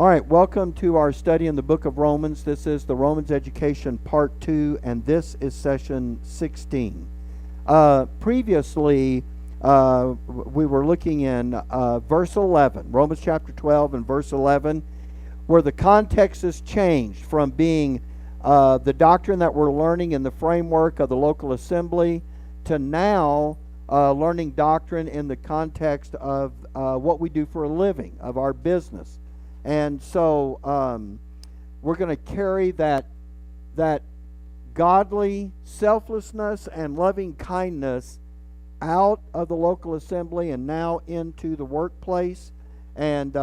All right, welcome to our study in the book of Romans. This is the Romans Education Part 2, and this is session 16. Previously, we were looking in verse 11, Romans chapter 12 and verse 11, where the context has changed from being the doctrine that we're learning in the framework of the local assembly to now learning doctrine in the context of what we do for a living, of our business. And so we're going to carry that godly selflessness and loving kindness out of the local assembly and now into the workplace. And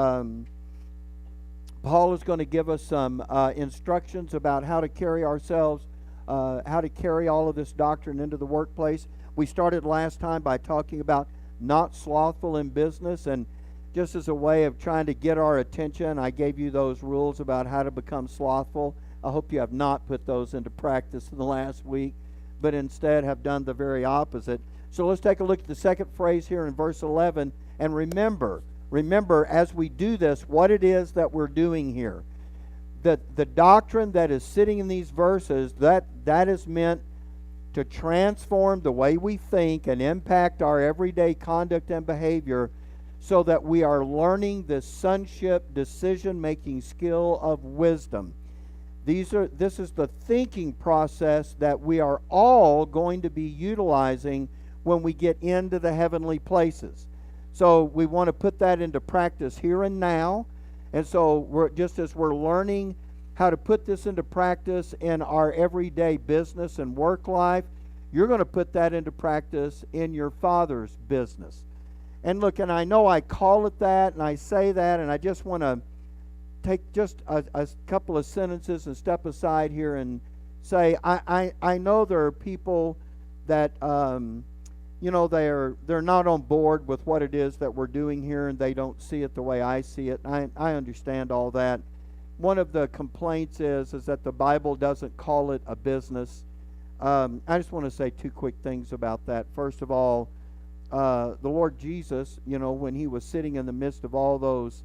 Paul is going to give us some instructions about how to carry ourselves, how to carry all of this doctrine into the workplace. We started last time by talking about not slothful in business, and just as a way of trying to get our attention, I gave you those rules about how to become slothful. I hope you have not put those into practice in the last week, but instead have done the very opposite. So let's take a look at the second phrase here in verse 11, and remember as we do this what it is that we're doing here. That the doctrine that is sitting in these verses, that is meant to transform the way we think and impact our everyday conduct and behavior, so that we are learning the sonship decision-making skill of wisdom. This is the thinking process that we are all going to be utilizing when we get into the heavenly places. So we want to put that into practice here and now. And so just as we're learning how to put this into practice in our everyday business and work life, you're going to put that into practice in your Father's business. And look, and I know I call it that, and I say that, and I just want to take just a couple of sentences and step aside here and say, I know there are people that, they're not on board with what it is that we're doing here, and they don't see it the way I see it. I understand all that. One of the complaints is that the Bible doesn't call it a business. I just want to say two quick things about that. First of all, the Lord Jesus, when he was sitting in the midst of all those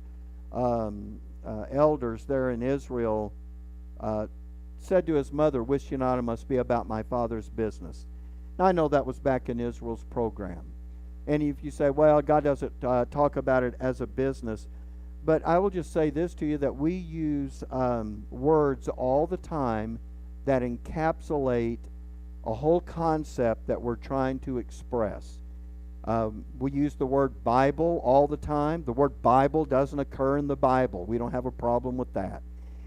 elders there in Israel, said to his mother, "Wist ye not it must be about my Father's business." Now, I know that was back in Israel's program. And if you say, well, God doesn't talk about it as a business, but I will just say this to you, that we use words all the time that encapsulate a whole concept that we're trying to express. We use the word Bible all the time. The word Bible doesn't occur in the Bible. We don't have a problem with that.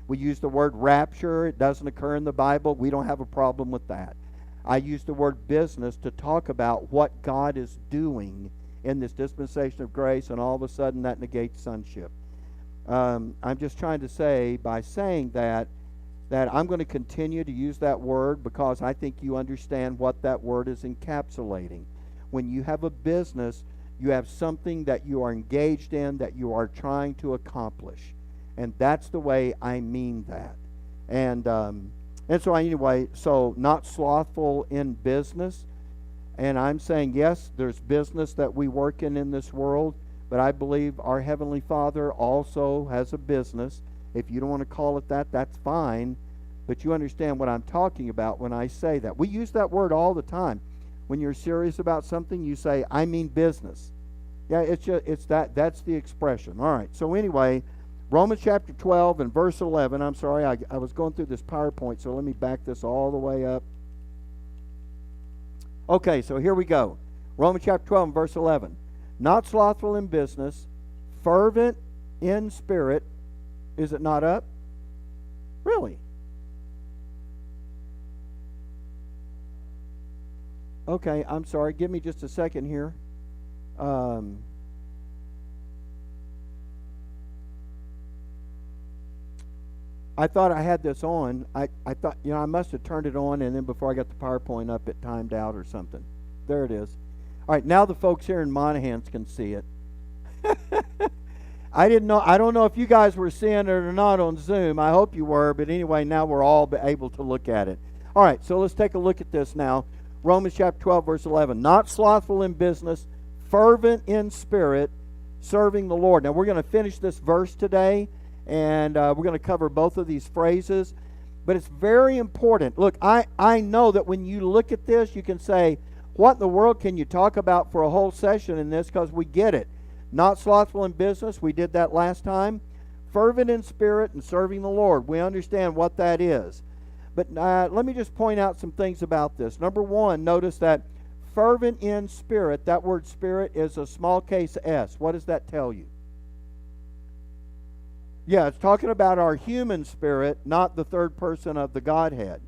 We use the word rapture. It doesn't occur in the Bible. We don't have a problem with that. I use the word business to talk about what God is doing in this dispensation of grace, and all of a sudden that negates sonship. I'm just trying to say, by saying that I'm going to continue to use that word because I think you understand what that word is encapsulating. When you have a business, you have something that you are engaged in, that you are trying to accomplish. And that's the way I mean that. And so not slothful in business. And I'm saying, yes, there's business that we work in this world, but I believe our Heavenly Father also has a business. If you don't want to call it that, that's fine. But you understand what I'm talking about when I say that. We use that word all the time. When you're serious about something, you say, I mean business. Yeah, that's the expression. All right, so anyway, Romans chapter 12 and verse 11. I'm sorry, I was going through this PowerPoint, so let me back this all the way up. Okay, so here we go. Romans chapter 12 and verse 11. Not slothful in business, fervent in spirit. Is it not up? Really? Okay, I'm sorry. Give me just a second here. I thought I had this on. I thought, I must have turned it on, and then before I got the PowerPoint up, it timed out or something. There it is. All right, now the folks here in Monahans can see it. I didn't know. I don't know if you guys were seeing it or not on Zoom. I hope you were, but anyway, now we're all able to look at it. All right, so let's take a look at this now. Romans chapter 12, verse 11. Not slothful in business, fervent in spirit, serving the Lord. Now, we're going to finish this verse today, And we're going to cover both of these phrases. But it's very important. Look, I know that when you look at this, you can say, what in the world can you talk about for a whole session in this? Because we get it. Not slothful in business. We did that last time. Fervent in spirit and serving the Lord. We understand what that is. But let me just point out some things about this. Number one, notice that fervent in spirit, that word spirit is a small case S. What does that tell you? Yeah, it's talking about our human spirit, not the third person of the Godhead.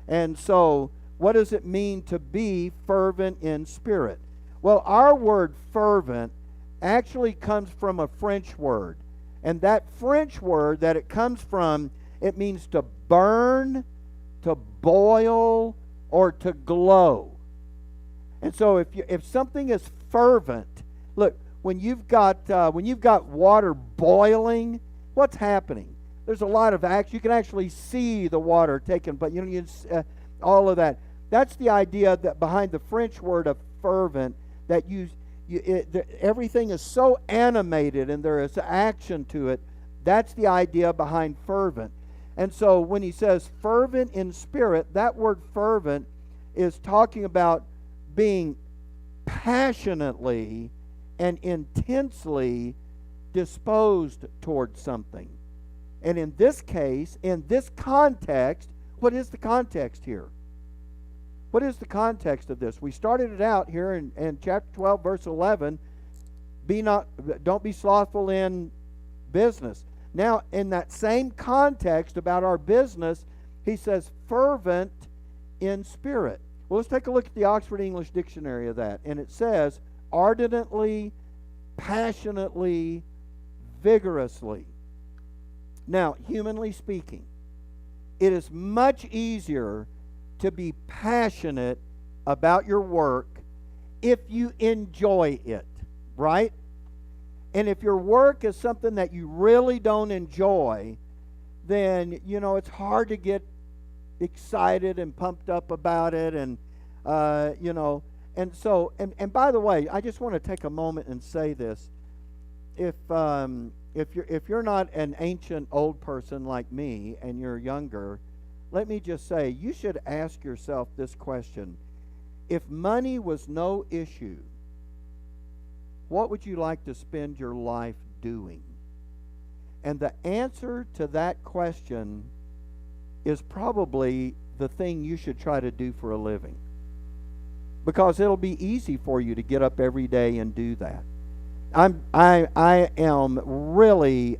And so, what does it mean to be fervent in spirit? Well, our word fervent actually comes from a French word. And that French word that it comes from, it means to burn, to boil, or to glow. And so if something is fervent, look, when you've got water boiling, what's happening? There's a lot of action. You can actually see the water taken, but all of that. That's the idea that behind the French word of fervent, that everything is so animated and there is action to it. That's the idea behind fervent. And so when he says fervent in spirit, that word fervent is talking about being passionately and intensely disposed towards something. And in this case, in this context, what is the context here? What is the context of this? We started it out here in chapter 12, verse 11. Don't be slothful in business. Now, in that same context about our business, he says fervent in spirit. Well, let's take a look at the Oxford English Dictionary of that. And it says ardently, passionately, vigorously. Now, humanly speaking, it is much easier to be passionate about your work if you enjoy it, right? And if your work is something that you really don't enjoy, then, it's hard to get excited and pumped up about it. And, and so, and by the way, I just want to take a moment and say this. If you're not an ancient old person like me and you're younger, let me just say, you should ask yourself this question. If money was no issue, what would you like to spend your life doing? And the answer to that question is probably the thing you should try to do for a living. Because it'll be easy for you to get up every day and do that. I am really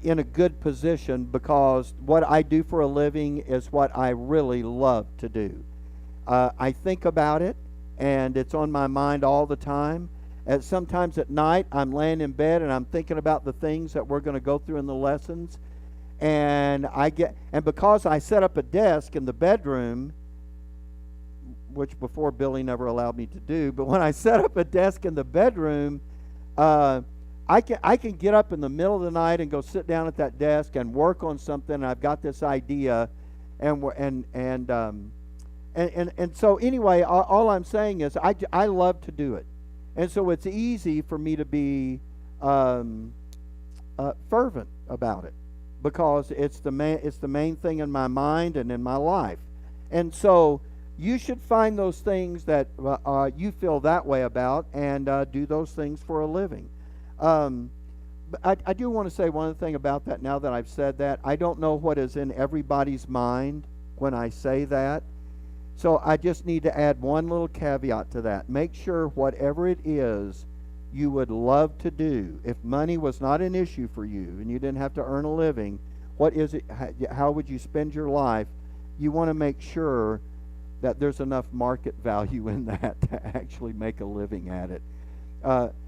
in a good position because what I do for a living is what I really love to do. I think about it, and it's on my mind all the time. And sometimes at night, I'm laying in bed and I'm thinking about the things that we're going to go through in the lessons. And because I set up a desk in the bedroom, which before Billy never allowed me to do, but when I set up a desk in the bedroom, I can get up in the middle of the night and go sit down at that desk and work on something. And I've got this idea, and so anyway, all I'm saying is I love to do it, and so it's easy for me to be fervent about it because it's the main thing in my mind and in my life, and so. You should find those things that you feel that way about and do those things for a living. But I do want to say one thing about that now that I've said that. I don't know what is in everybody's mind when I say that. So I just need to add one little caveat to that. Make sure whatever it is you would love to do, if money was not an issue for you and you didn't have to earn a living, what is it? How would you spend your life? You want to make sure that there's enough market value in that to actually make a living at it.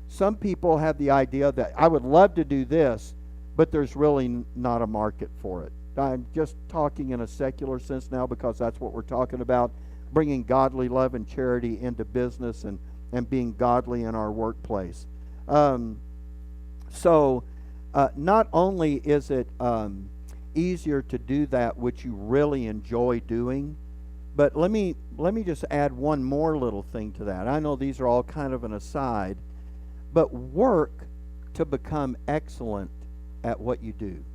Some people have the idea that I would love to do this, but there's really not a market for it. I'm just talking in a secular sense now because that's what we're talking about, bringing godly love and charity into business and being godly in our workplace. So not only is it easier to do that which you really enjoy doing, but let me just add one more little thing to that. I know these are all kind of an aside, but work to become excellent at what you do.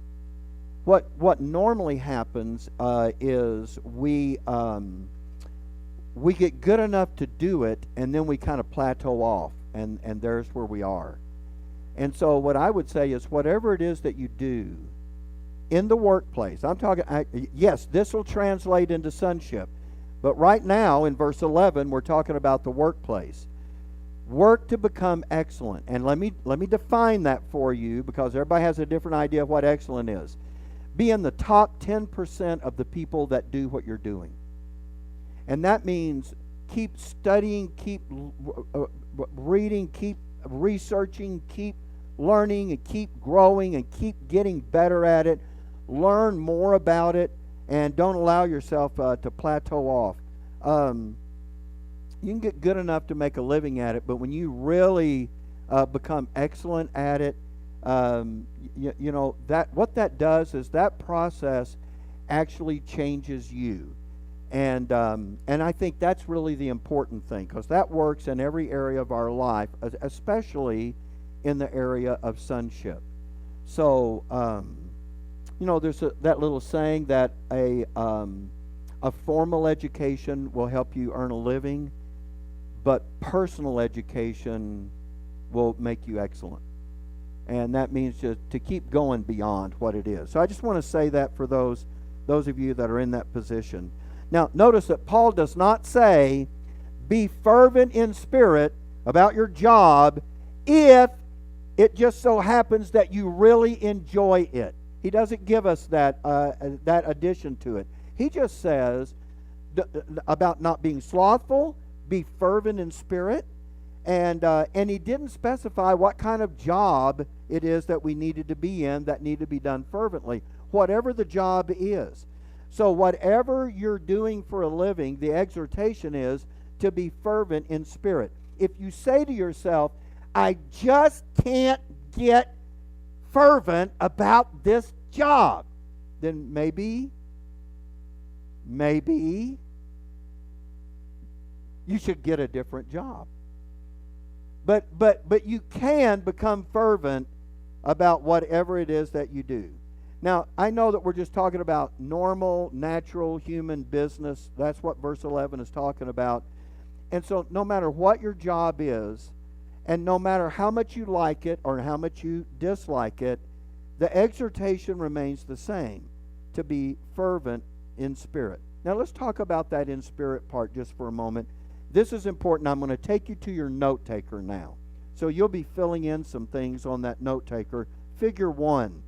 What normally happens is we get good enough to do it, and then we kind of plateau off, and there's where we are. And so what I would say is whatever it is that you do in the workplace, yes, this will translate into sonship, but right now in verse 11 we're talking about the workplace. Work to become excellent. And let me define that for you, because everybody has a different idea of what excellent is. Be in the top 10% of the people that do what you're doing. And that means keep studying, keep reading, keep researching, keep learning, and keep growing, and keep getting better at it. Learn more about it, and don't allow yourself to plateau off. You can get good enough to make a living at it, but when you really become excellent at it, you know that what that does is that process actually changes you, and I think that's really the important thing, because that works in every area of our life, especially in the area of sonship. So you know, there's that little saying that a formal education will help you earn a living, but personal education will make you excellent. And that means to keep going beyond what it is. So I just want to say that for those of you that are in that position. Now, notice that Paul does not say, be fervent in spirit about your job if it just so happens that you really enjoy it. He doesn't give us that addition to it. He just says about not being slothful, be fervent in spirit, and he didn't specify what kind of job it is that we needed to be in that needed to be done fervently. Whatever the job is. So whatever you're doing for a living, the exhortation is to be fervent in spirit. If you say to yourself, I just can't get fervent about this job, then maybe you should get a different job. But you can become fervent about whatever it is that you do. Now, I know that we're just talking about normal, natural human business. That's what verse 11 is talking about. And so no matter what your job is, and no matter how much you like it or how much you dislike it, the exhortation remains the same, to be fervent in spirit. Now let's talk about that in spirit part just for a moment. This is important. I'm going to take you to your note taker now. So you'll be filling in some things on that note taker. Figure 1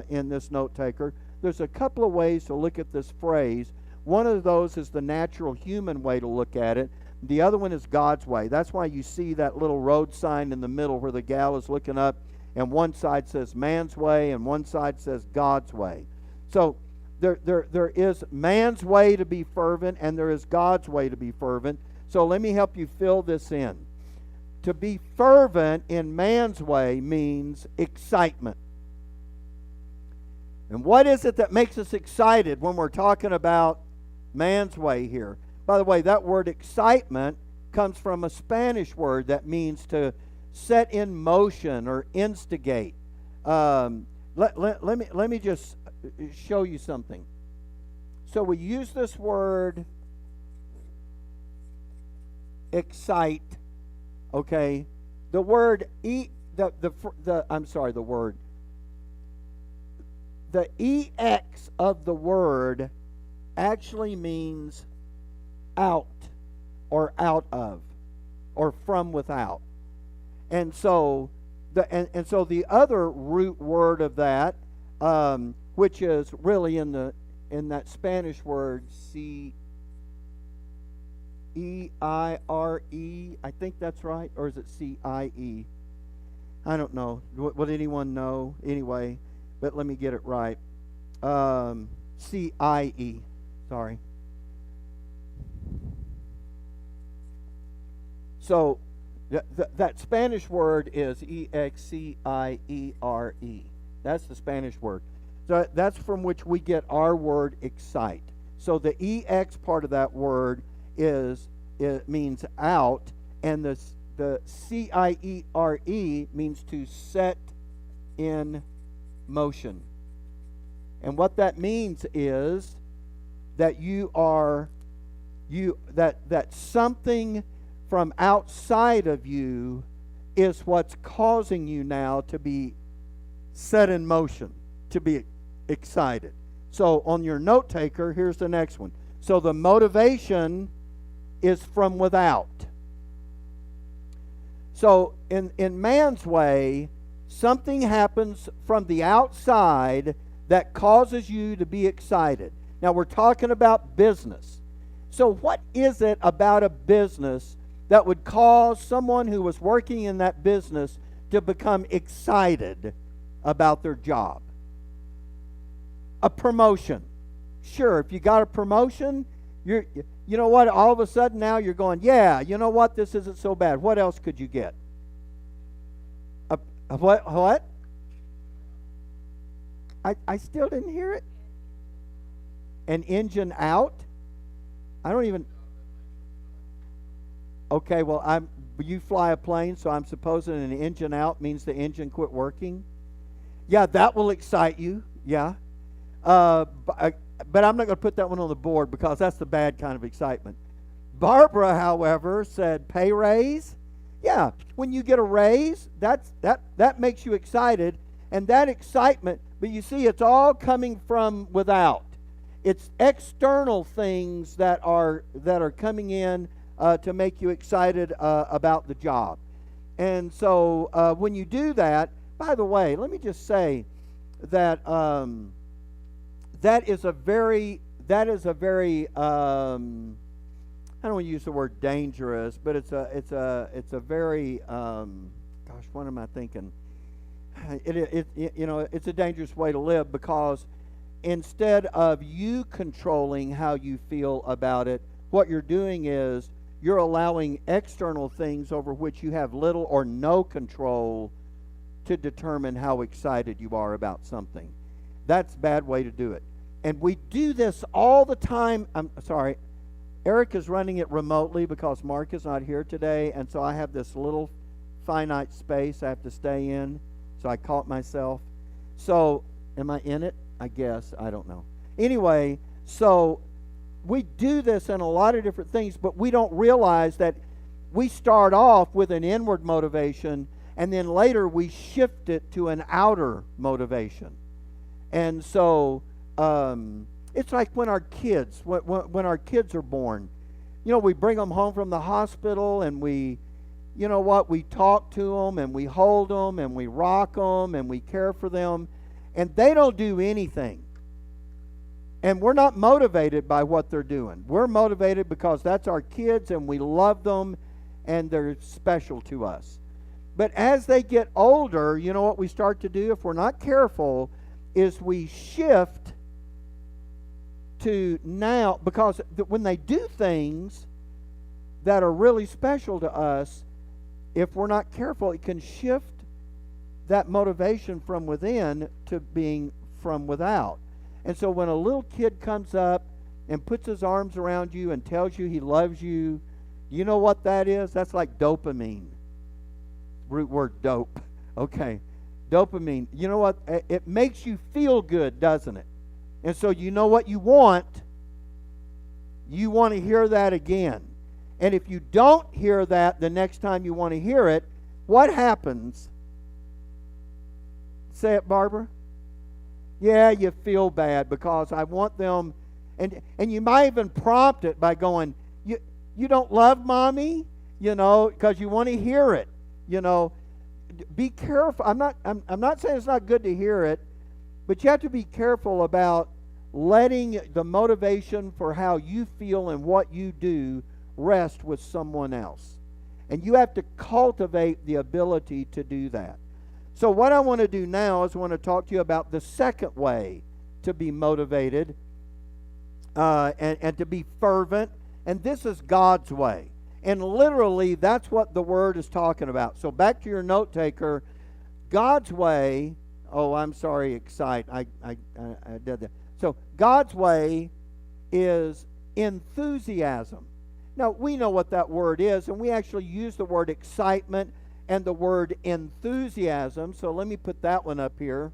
in this note taker. There's a couple of ways to look at this phrase. One of those is the natural human way to look at it. The other one is God's way. That's why you see that little road sign in the middle where the gal is looking up, and one side says man's way and one side says God's way. So there is man's way to be fervent, and there is God's way to be fervent. So let me help you fill this in. To be fervent in man's way means excitement. And what is it that makes us excited when we're talking about man's way here? By the way, that word excitement comes from a Spanish word that means to set in motion or instigate. Let me just show you something. So we use this word excite. Okay, the word the EX of the word actually means out or out of or from without. And so the other root word of that, which is really in that Spanish word C-E-I-R-E, I think that's right, or is it C-I-E? I don't know. Would anyone know? Anyway, but let me get it right. C-I-E, sorry. So that Spanish word is E-X-C-I-E-R-E. That's the Spanish word. So that's from which we get our word excite. So the EX part of that word it means out, and the C-I-E-R-E means to set in motion. And what that means is that that something from outside of you is what's causing you now to be set in motion, to be excited. So on your note taker, here's the next one. So the motivation is from without. So in man's way, something happens from the outside that causes you to be excited. Now we're talking about business. So what is it about a business that would cause someone who was working in that business to become excited about their job? A promotion. Sure, if you got a promotion, you know what, all of a sudden now you're going, yeah, you know what, this isn't so bad. What else could you get? A what? I still didn't hear it. An engine out? I don't even... Okay, well, you fly a plane, so I'm supposing an engine out means the engine quit working. Yeah, that will excite you. Yeah. But I'm not going to put that one on the board because that's the bad kind of excitement. Barbara, however, said pay raise. Yeah, when you get a raise, that makes you excited, and that excitement, but you see, it's all coming from without. It's external things that are coming in to make you excited about the job. And so when you do that, by the way, let me just say that that is a very I don't want to use the word dangerous, but it's a very gosh, what am I thinking? It's a dangerous way to live, because instead of you controlling how you feel about it, what you're doing is you're allowing external things over which you have little or no control to determine how excited you are about something. That's a bad way to do it. And we do this all the time. I'm sorry. Eric is running it remotely because Mark is not here today, and so I have this little finite space I have to stay in. So I caught myself. So am I in it? I guess. I don't know. Anyway, so we do this in a lot of different things, but we don't realize that we start off with an inward motivation, and then later we shift it to an outer motivation. And so it's like when our kids are born. We bring them home from the hospital, and we talk to them, and we hold them, and we rock them, and we care for them, and they don't do anything. And we're not motivated by what they're doing. We're motivated because that's our kids, and we love them, and they're special to us. But as they get older, you know what we start to do, if we're not careful, is we shift to now, because when they do things that are really special to us, if we're not careful, it can shift that motivation from within to being from without. And so when a little kid comes up and puts his arms around you and tells you he loves you, you know what that is? That's like dopamine. Root word dope. Okay. Dopamine. You know what? It makes you feel good, doesn't it? And so you know what you want? You want to hear that again. And if you don't hear that the next time you want to hear it, what happens? Say it, Barbara. Yeah, you feel bad because I want them, and you might even prompt it by going, you don't love mommy, because you want to hear it. Be careful. I'm not saying it's not good to hear it, but you have to be careful about letting the motivation for how you feel and what you do rest with someone else. And you have to cultivate the ability to do that. So what I want to do now is I want to talk to you about the second way to be motivated and to be fervent. And this is God's way. And literally, that's what the word is talking about. So back to your note taker. God's way. Oh, I'm sorry, excite. I did that. So God's way is enthusiasm. Now, we know what that word is, and we actually use the word excitement and the word enthusiasm. So let me put that one up here.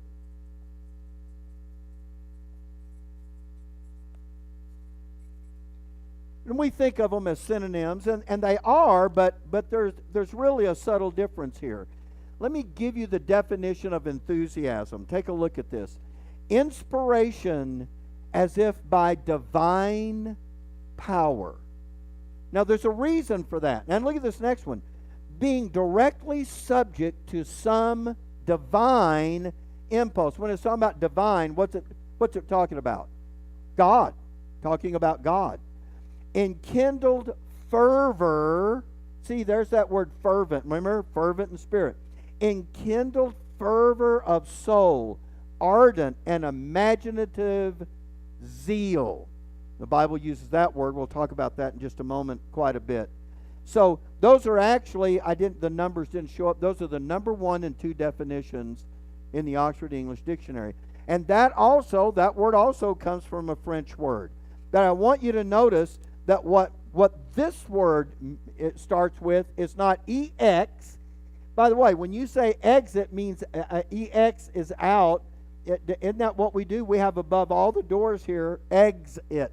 And we think of them as synonyms, and they are, but there's really a subtle difference here. Let me give you the definition of enthusiasm. Take a look at this. Inspiration as if by divine power. Now, there's a reason for that. And look at this next one. Being directly subject to some divine impulse. When it's talking about divine, what's it talking about? God. Talking about God. Enkindled fervor. See, there's that word fervent. Remember? Fervent in spirit. Enkindled fervor of soul. Ardent and imaginative zeal. The Bible uses that word. We'll talk about that in just a moment quite a bit. So those are actually, the numbers didn't show up. Those are the number 1 and 2 definitions in the Oxford English Dictionary. And that word also comes from a French word. But I want you to notice that what this word it starts with is not EX. By the way, when you say exit means EX is out. Isn't that what we do? We have above all the doors here, exit.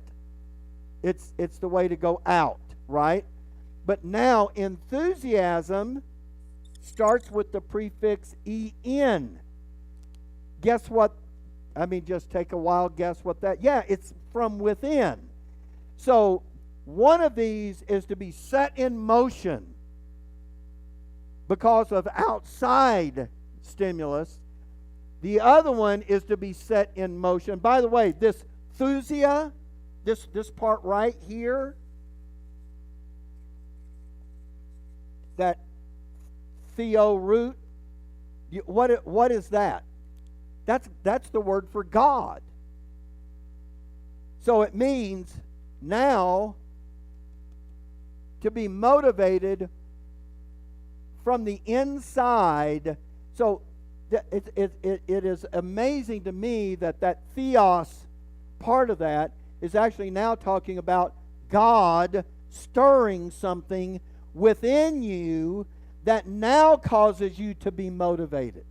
It's the way to go out, right? But now enthusiasm starts with the prefix EN. Guess what? Just take a wild guess what that. Yeah, it's from within. So one of these is to be set in motion because of outside stimulus. The other one is to be set in motion. By the way, this thusia, this part right here, that theo root, what is that? That's the word for God. So it means now to be motivated from the inside. So it is amazing to me that theos part of that is actually now talking about God stirring something within you that now causes you to be motivated.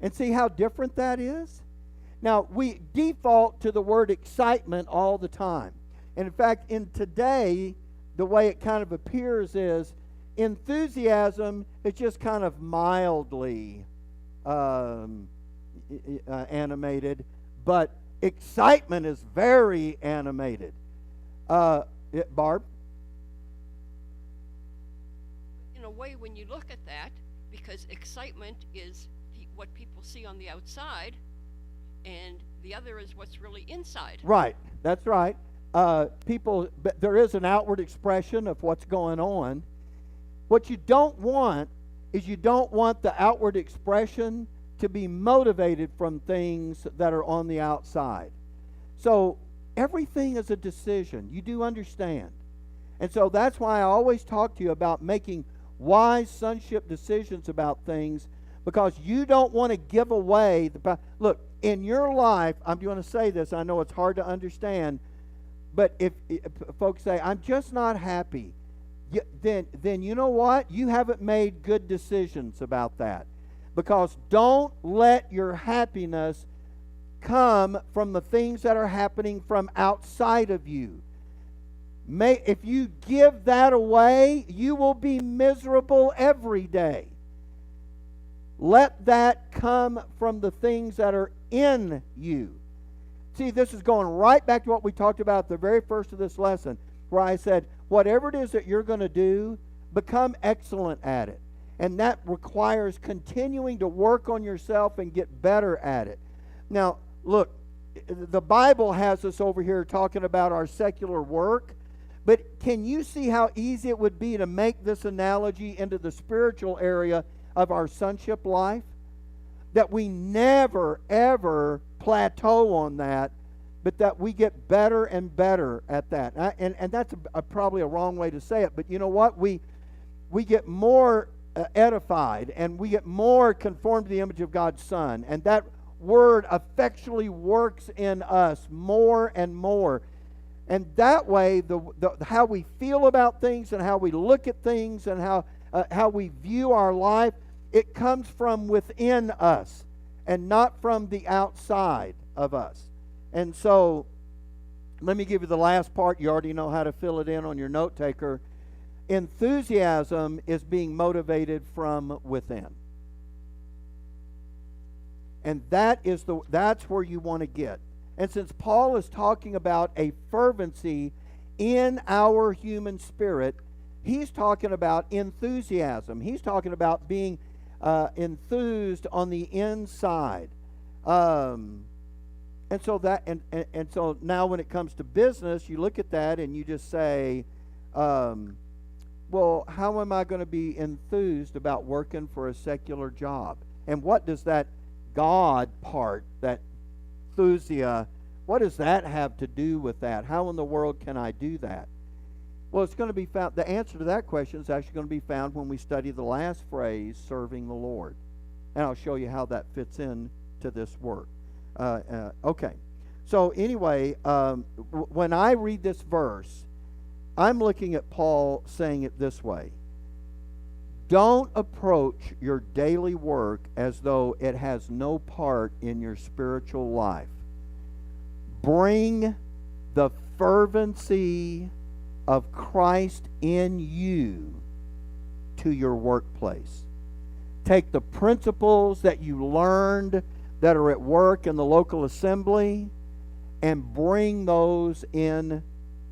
And see how different that is? Now, we default to the word excitement all the time. And in fact, in today, the way it kind of appears is enthusiasm is just kind of mildly animated, but excitement is very animated. Barb? In a way, when you look at that, because excitement is what people see on the outside, and the other is what's really inside. Right, that's right. But there is an outward expression of what's going on. What you don't want is you don't want the outward expression to be motivated from things that are on the outside. So everything is a decision. You do understand. And so that's why I always talk to you about making wise sonship decisions about things, because you don't want to give away look, in your life, I'm going to say this, I know it's hard to understand, but if folks say, I'm just not happy, then you know what? You haven't made good decisions about that. Because don't let your happiness come from the things that are happening from outside of you. If you give that away, you will be miserable every day. Let that come from the things that are in you. See, this is going right back to what we talked about at the very first of this lesson, where I said, whatever it is that you're going to do, become excellent at it. And that requires continuing to work on yourself and get better at it. Now, look, the Bible has us over here talking about our secular work, but can you see how easy it would be to make this analogy into the spiritual area of our sonship life? That we never, ever plateau on that, but that we get better and better at that. And that's probably a wrong way to say it, but you know what? We get more edified, and we get more conformed to the image of God's Son, and that word effectually works in us more and more. And that way, how we feel about things and how we look at things and how we view our life, it comes from within us and not from the outside of us. And so let me give you the last part. You already know how to fill it in on your note taker. Enthusiasm is being motivated from within. And that's where you want to get. And since Paul is talking about a fervency in our human spirit, he's talking about enthusiasm. He's talking about being enthused on the inside. And so now when it comes to business, you look at that and you just say, well, how am I going to be enthused about working for a secular job? And what does that God part, that enthusia, what does that have to do with that? How in the world can I do that? Well, it's going to be found, the answer to that question is actually going to be found when we study the last phrase, serving the Lord. And I'll show you how that fits in to this work. Okay. So anyway, when I read this verse, I'm looking at Paul saying it this way. Don't approach your daily work as though it has no part in your spiritual life. Bring the fervency of Christ in you to your workplace. Take the principles that you learned that are at work in the local assembly and bring those in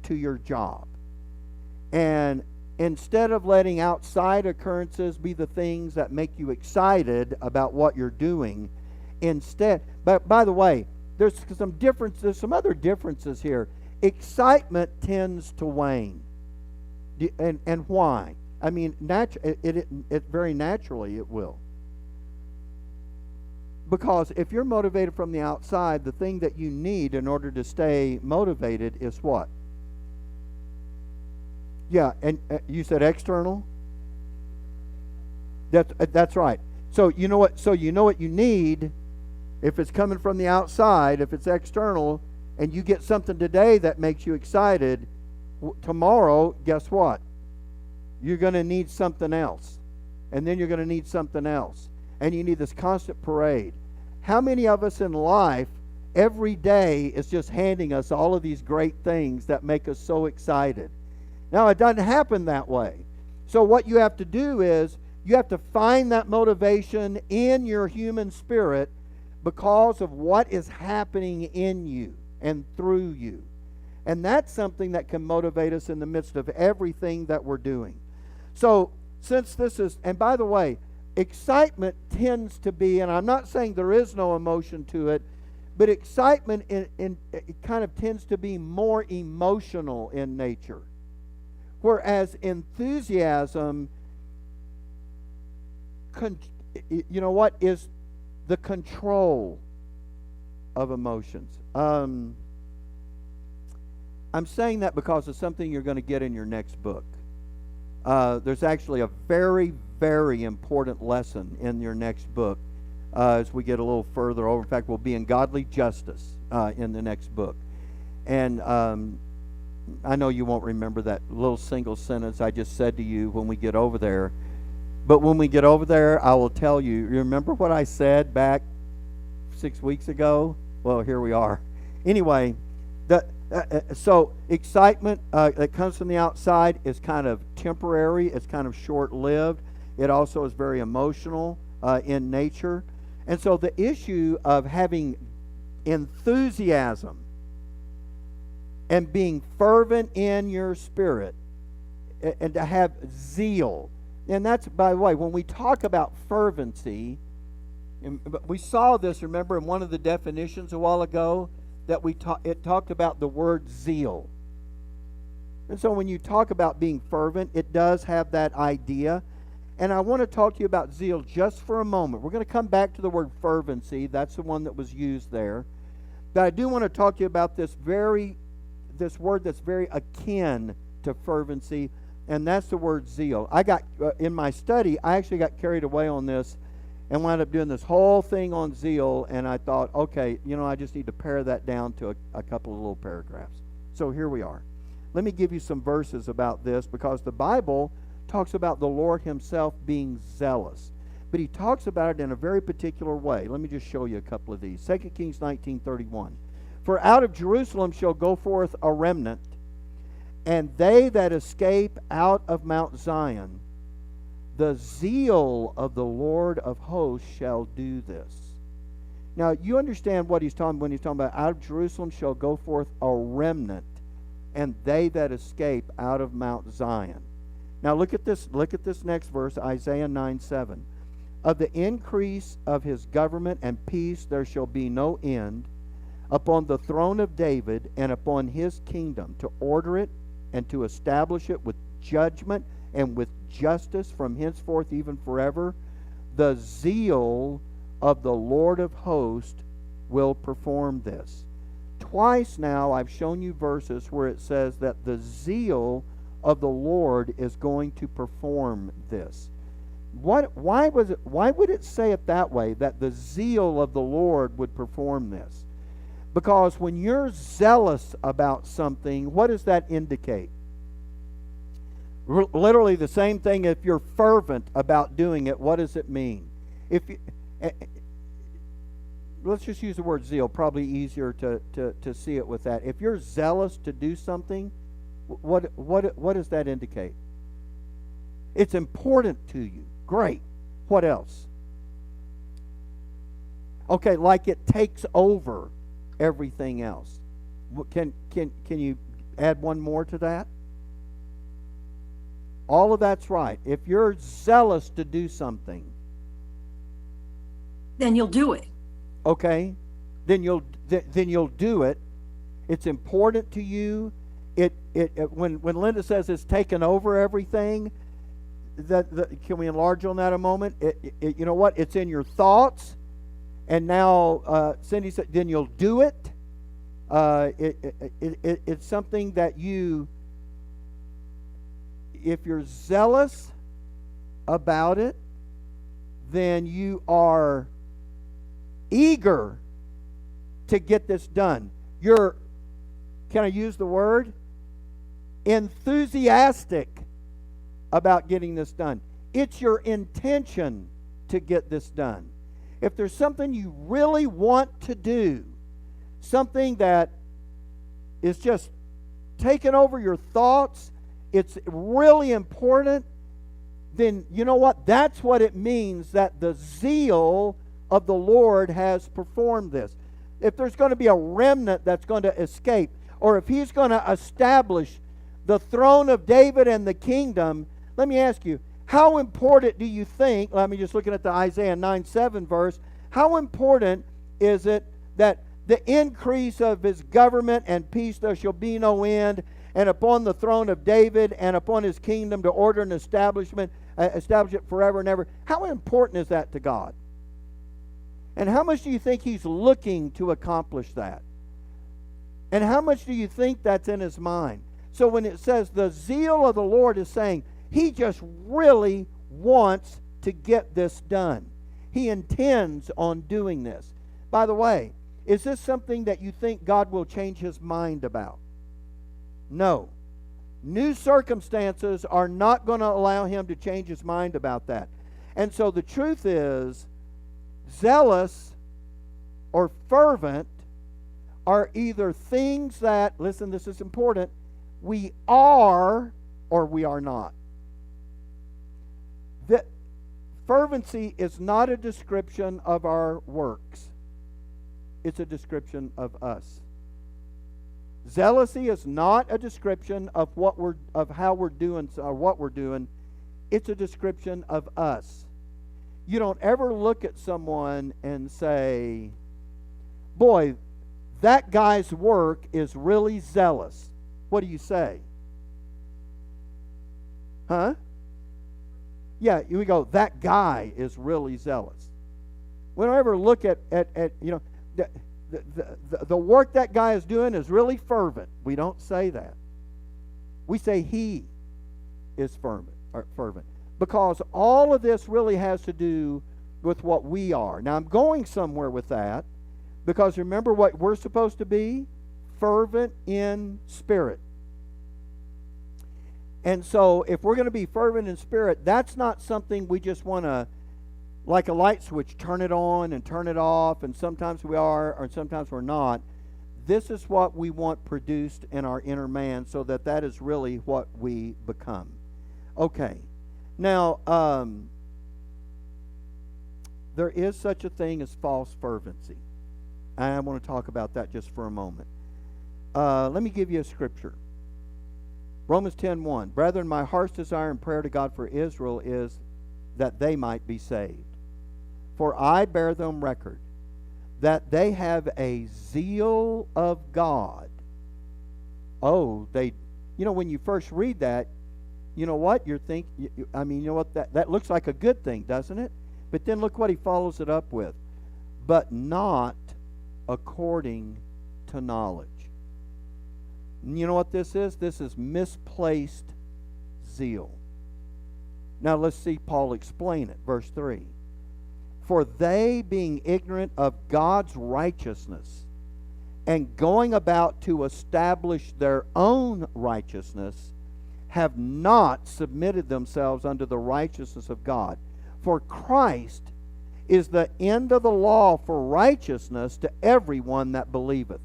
to your job. And instead of letting outside occurrences be the things that make you excited about what you're doing, but by the way, there's some other differences here. Excitement tends to wane. And why? I mean, it very naturally it will. Because if you're motivated from the outside, the thing that you need in order to stay motivated is what? Yeah, and you said external? That's right. So you know what you need if it's coming from the outside, if it's external, and you get something today that makes you excited, tomorrow, guess what? You're going to need something else. And then you're going to need something else. And you need this constant parade. How many of us in life, every day is just handing us all of these great things that make us so excited? Now, it doesn't happen that way. So what you have to do is, you have to find that motivation in your human spirit because of what is happening in you and through you. And that's something that can motivate us in the midst of everything that we're doing. So, since this is, and by the way, excitement tends to be, and I'm not saying there is no emotion to it, but excitement it kind of tends to be more emotional in nature. Whereas enthusiasm, is the control of emotions. I'm saying that because of something you're going to get in your next book. There's actually a very, very important lesson in your next book as we get a little further over. In fact, we'll be in godly justice in the next book. And I know you won't remember that little single sentence I just said to you when we get over there. But when we get over there, I will tell you. You remember what I said back 6 weeks ago? Well, here we are. Anyway, so excitement that comes from the outside is kind of temporary. It's kind of short-lived. It also is very emotional in nature. And so the issue of having enthusiasm and being fervent in your spirit and to have zeal. And that's, by the way, when we talk about fervency, we saw this, remember, in one of the definitions a while ago, that it talked about the word zeal. And so when you talk about being fervent, it does have that idea. And I want to talk to you about zeal just for a moment. We're going to come back to the word fervency. That's the one that was used there. But I do want to talk to you about this word that's very akin to fervency, and that's the word zeal. I got, in my study, I actually got carried away on this and wound up doing this whole thing on zeal, and I thought, okay, I just need to pare that down to a couple of little paragraphs. So here we are. Let me give you some verses about this, because the Bible talks about the Lord himself being zealous. But he talks about it in a very particular way. Let me just show you a couple of these. 2 Kings 19:31. For out of Jerusalem shall go forth a remnant, and they that escape out of Mount Zion, the zeal of the Lord of hosts shall do this. Now, you understand what he's talking when he's talking about out of Jerusalem shall go forth a remnant, and they that escape out of Mount Zion. Now look at this next verse, Isaiah 9:7. Of the increase of his government and peace there shall be no end upon the throne of David and upon his kingdom, to order it and to establish it with judgment and with justice from henceforth even forever. The zeal of the Lord of hosts will perform this. Twice now I've shown you verses where it says that the zeal of the Lord is going to perform this. Why would it say it that way, that the zeal of the Lord would perform this? Because when you're zealous about something, what does that indicate? Literally the same thing. If you're fervent about doing it, what does it mean? If you, let's just use the word zeal, probably easier to see it with that. If you're zealous to do something, what does that indicate? It's important to you. Great. What else? Okay, like it takes over everything else. Can you add one more to that? All of that's right. If you're zealous to do something, then you'll do it. Okay, then you'll do it. It's important to you. When Linda says it's taken over everything, can we enlarge on that a moment? You know what? It's in your thoughts, and now Cindy said, then you'll do it. It's something that you, if you're zealous about it, then you are eager to get this done. You're, can I use the word? Enthusiastic about getting this done. It's your intention to get this done. If there's something you really want to do, something that is just taking over your thoughts, it's really important, then you know what? That's what it means that the zeal of the Lord has performed this. If there's going to be a remnant that's going to escape, or if he's going to establish the throne of David and the kingdom, let me ask you, how important do you think, let me just looking at the Isaiah 9:7 verse, how important is it that the increase of his government and peace there shall be no end, and upon the throne of David and upon his kingdom to order and establish it forever and ever? How important is that to God? And how much do you think he's looking to accomplish that? And how much do you think that's in his mind? So when it says the zeal of the Lord is saying, he just really wants to get this done. He intends on doing this. By the way, is this something that you think God will change his mind about? No. New circumstances are not going to allow him to change his mind about that. And so the truth is, zealous or fervent are either things that, listen, this is important, we are or we are not. That fervency is not a description of our works. It's a description of us. Zealousy is not a description of how we're doing or what we're doing. It's a description of us. You don't ever look at someone and say, boy, that guy's work is really zealous. What do you say? Huh? Yeah, we go, that guy is really zealous. We don't ever look at you know, the work that guy is doing is really fervent. We don't say that. We say he is fervent. Because all of this really has to do with what we are. Now, I'm going somewhere with that, because remember what we're supposed to be? Fervent in spirit. And so, if we're going to be fervent in spirit, that's not something we just want to, like a light switch, turn it on and turn it off, and sometimes we are, or sometimes we're not. this is what we want produced in our inner man, so that that is really what we become. Okay. Now, there is such a thing as false fervency. I want to talk about that just for a moment. Let me give you a scripture. Romans 10:1. Brethren, my heart's desire and prayer to God for Israel is that they might be saved. For I bear them record that they have a zeal of God. Oh, when you first read that, you know what? You know what? That looks like a good thing, doesn't it? But then look what he follows it up with. But not according to knowledge. You know what this is? This is misplaced zeal. Now let's see Paul explain it. Verse 3. For they, being ignorant of God's righteousness, and going about to establish their own righteousness, have not submitted themselves unto the righteousness of God. For Christ is the end of the law for righteousness to everyone that believeth.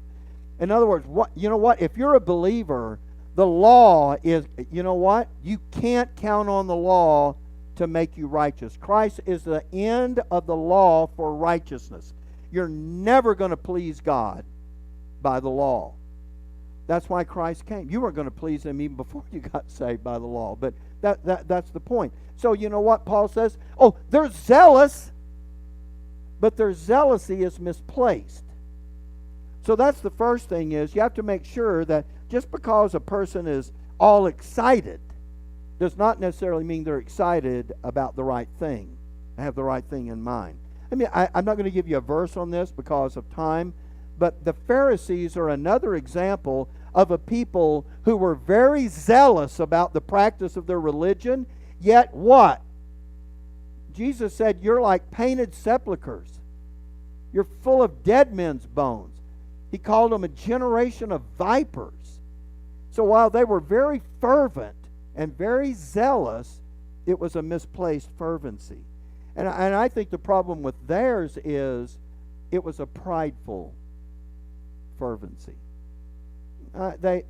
In other words, if you're a believer, the law is, you can't count on the law to make you righteous. Christ is the end of the law for righteousness. You're never going to please God by the law. That's why Christ came. You weren't going to please him even before you got saved by the law. But that's the point. So you know what Paul says? Oh, they're zealous, but their zealousy is misplaced. So that's the first thing, is you have to make sure that just because a person is all excited does not necessarily mean they're excited about the right thing, have the right thing in mind. I'm not going to give you a verse on this because of time, but the Pharisees are another example of a people who were very zealous about the practice of their religion, yet what? Jesus said, you're like painted sepulchres. You're full of dead men's bones. He called them a generation of vipers. So while they were very fervent and very zealous, it was a misplaced fervency. And I think the problem with theirs is it was a prideful fervency. They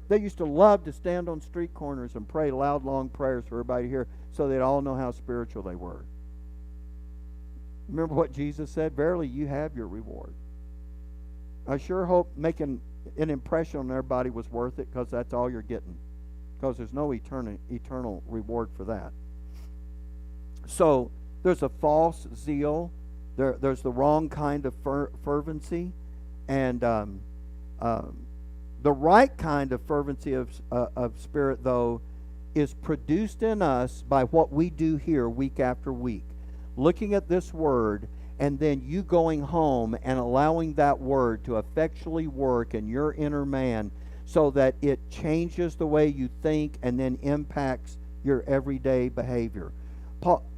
used to love to stand on street corners and pray loud, long prayers for everybody to hear, so they'd all know how spiritual they were. Remember what Jesus said? Verily, you have your reward. I sure hope making an impression on everybody was worth it, because that's all you're getting. Because there's no eternal reward for that. So there's a false zeal. There's the wrong kind of fervency. And the right kind of fervency of spirit, though, is produced in us by what we do here week after week. Looking at this word, and then you going home and allowing that word to effectually work in your inner man, so that it changes the way you think and then impacts your everyday behavior.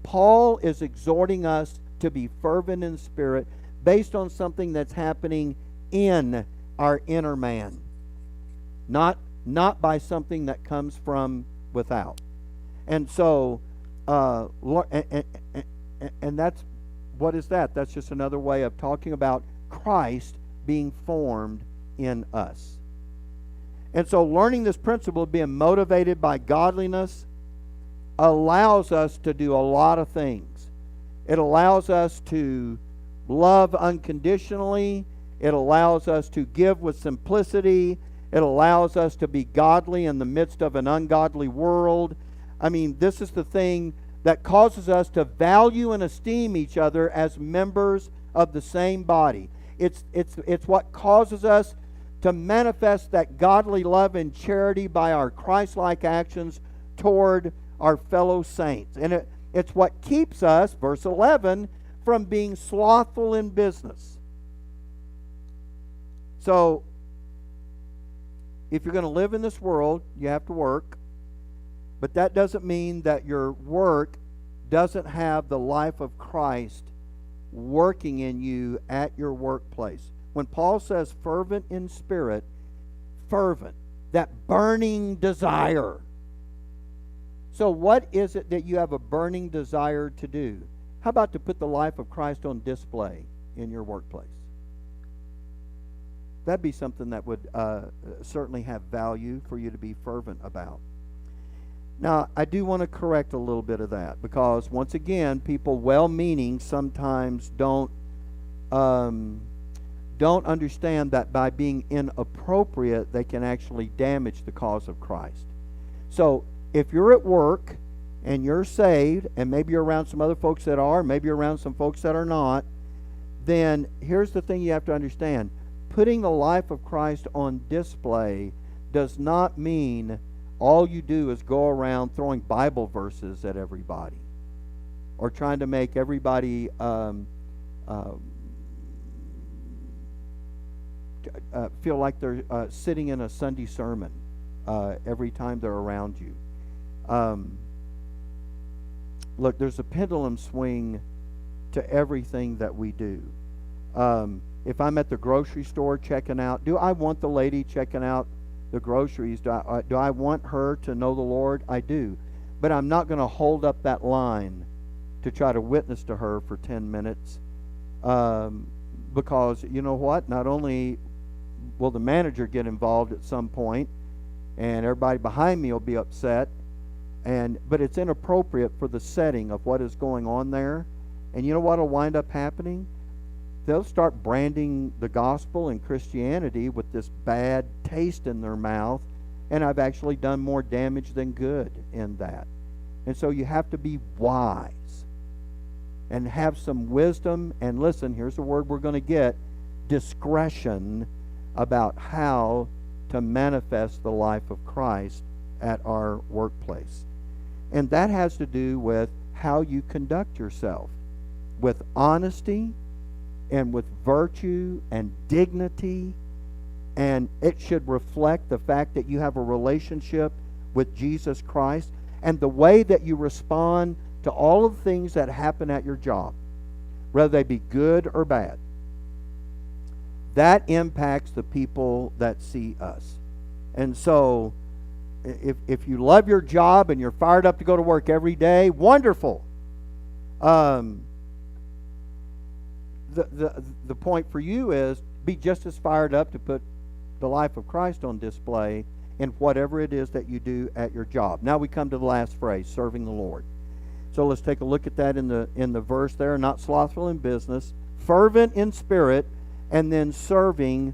Paul is exhorting us to be fervent in spirit based on something that's happening in our inner man, not by something that comes from without. And so, and that's, what is that? That's just another way of talking about Christ being formed in us. And so learning this principle of being motivated by godliness allows us to do a lot of things. It allows us to love unconditionally. It allows us to give with simplicity. It allows us to be godly in the midst of an ungodly world. This is the thing that causes us to value and esteem each other as members of the same body. It's what causes us to manifest that godly love and charity by our Christ-like actions toward our fellow saints. And it's what keeps us, verse 11, from being slothful in business. So, if you're going to live in this world, you have to work. But that doesn't mean that your work doesn't have the life of Christ working in you at your workplace. When Paul says fervent in spirit, fervent, that burning desire. So what is it that you have a burning desire to do? How about to put the life of Christ on display in your workplace? that'd be something that would certainly have value for you to be fervent about. Now, I do want to correct a little bit of that, because once again, people well-meaning sometimes don't understand that by being inappropriate, they can actually damage the cause of Christ. So, if you're at work and you're saved, and maybe you're around some other folks that are, maybe you're around some folks that are not, then here's the thing you have to understand. Putting the life of Christ on display does not mean all you do is go around throwing Bible verses at everybody, or trying to make everybody feel like they're sitting in a Sunday sermon every time they're around you. Look, there's a pendulum swing to everything that we do. If I'm at the grocery store checking out, do I want the lady checking out the groceries? Do I want her to know the Lord? I do. But I'm not going to hold up that line to try to witness to her for 10 minutes. Because, you know what? Not only will the manager get involved at some point, and everybody behind me will be upset, but it's inappropriate for the setting of what is going on there. And you know what will wind up happening? They'll start branding the gospel and Christianity with this bad taste in their mouth, and I've actually done more damage than good in that. And so you have to be wise and have some wisdom, and listen, here's the word we're going to get, discretion about how to manifest the life of Christ at our workplace. And that has to do with how you conduct yourself, with honesty and with virtue and dignity, and it should reflect the fact that you have a relationship with Jesus Christ, and the way that you respond to all of the things that happen at your job, whether they be good or bad. That impacts the people that see us. And so, if you love your job and you're fired up to go to work every day, wonderful. The point for you is be just as fired up to put the life of Christ on display in whatever it is that you do at your job. Now we come to the last phrase, serving the Lord. So let's take a look at that in the verse there. Not slothful in business, fervent in spirit, and then serving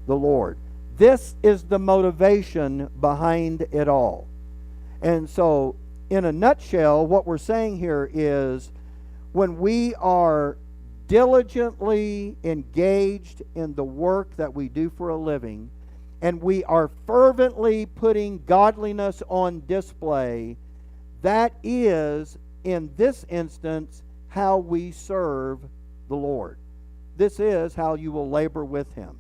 the Lord. This is the motivation behind it all. And so, in a nutshell, what we're saying here is when we are diligently engaged in the work that we do for a living, and we are fervently putting godliness on display, that is, in this instance, how we serve the Lord. This is how you will labor with Him.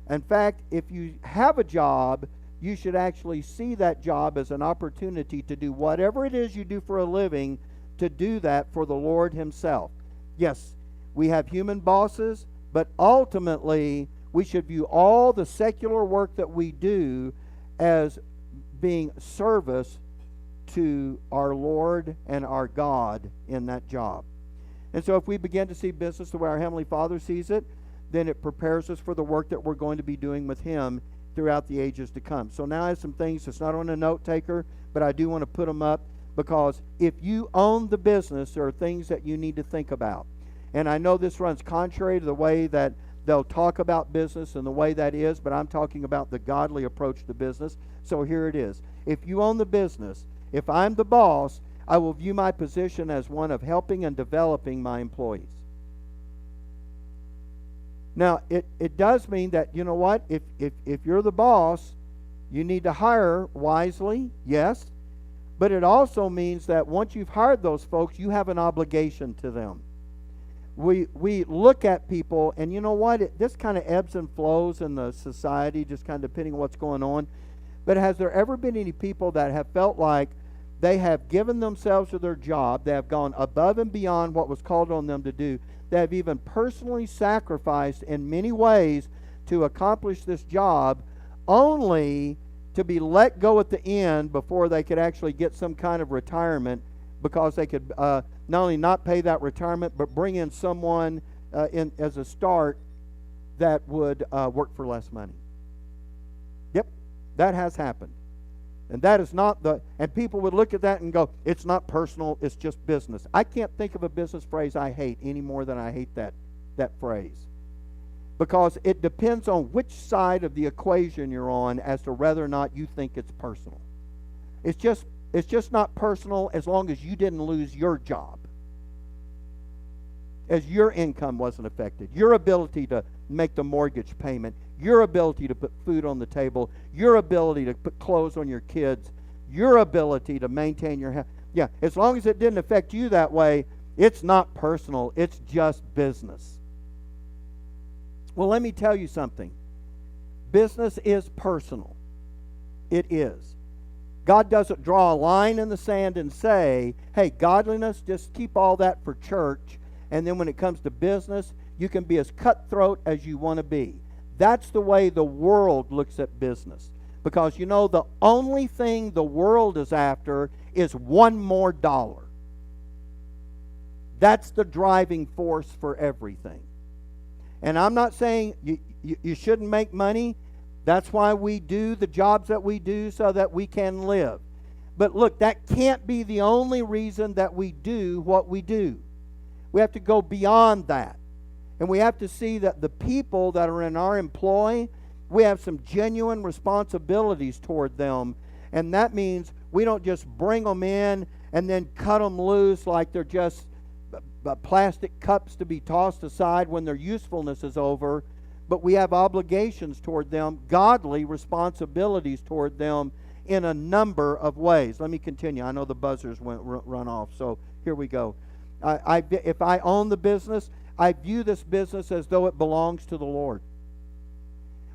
In fact, if you have a job, you should actually see that job as an opportunity to do whatever it is you do for a living, to do that for the Lord Himself. Yes, we have human bosses, but ultimately we should view all the secular work that we do as being service to our Lord and our God in that job. And so if we begin to see business the way our Heavenly Father sees it, then it prepares us for the work that we're going to be doing with Him throughout the ages to come. So now I have some things that's not on a note taker, but I do want to put them up, because if you own the business, there are things that you need to think about. And I know this runs contrary to the way that they'll talk about business and the way that is, but I'm talking about the godly approach to business. So here it is. If you own the business, if I'm the boss, I will view my position as one of helping and developing my employees. Now, it does mean that, you know what, if you're the boss, you need to hire wisely, yes, but it also means that once you've hired those folks, you have an obligation to them. We look at people, and you know what, this kind of ebbs and flows in the society, just kind of depending on what's going on. But has there ever been any people that have felt like they have given themselves to their job, they have gone above and beyond what was called on them to do, they have even personally sacrificed in many ways to accomplish this job, only to be let go at the end before they could actually get some kind of retirement, because they could not only not pay that retirement, but bring in someone in as a start that would work for less money. Yep, that has happened. And that is not and people would look at that and go, it's not personal, it's just business. I can't think of a business phrase I hate any more than I hate that phrase. Because it depends on which side of the equation you're on as to whether or not you think it's personal. It's just not personal as long as you didn't lose your job. As your income wasn't affected. Your ability to make the mortgage payment. Your ability to put food on the table. Your ability to put clothes on your kids. Your ability to maintain your house. Yeah, as long as it didn't affect you that way, it's not personal. It's just business. Well, let me tell you something. Business is personal. It is. God doesn't draw a line in the sand and say, hey, godliness, just keep all that for church, and then when it comes to business, you can be as cutthroat as you want to be. That's the way the world looks at business. Because, you know, the only thing the world is after is one more dollar. That's the driving force for everything. And I'm not saying you shouldn't make money. That's why we do the jobs that we do, so that we can live. But look, that can't be the only reason that we do what we do. We have to go beyond that. And we have to see that the people that are in our employ, we have some genuine responsibilities toward them. And that means we don't just bring them in and then cut them loose like they're just plastic cups to be tossed aside when their usefulness is over. But we have obligations toward them, godly responsibilities toward them in a number of ways. Let me continue. I know the buzzers went run off, so here we go. If I own the business, I view this business as though it belongs to the Lord.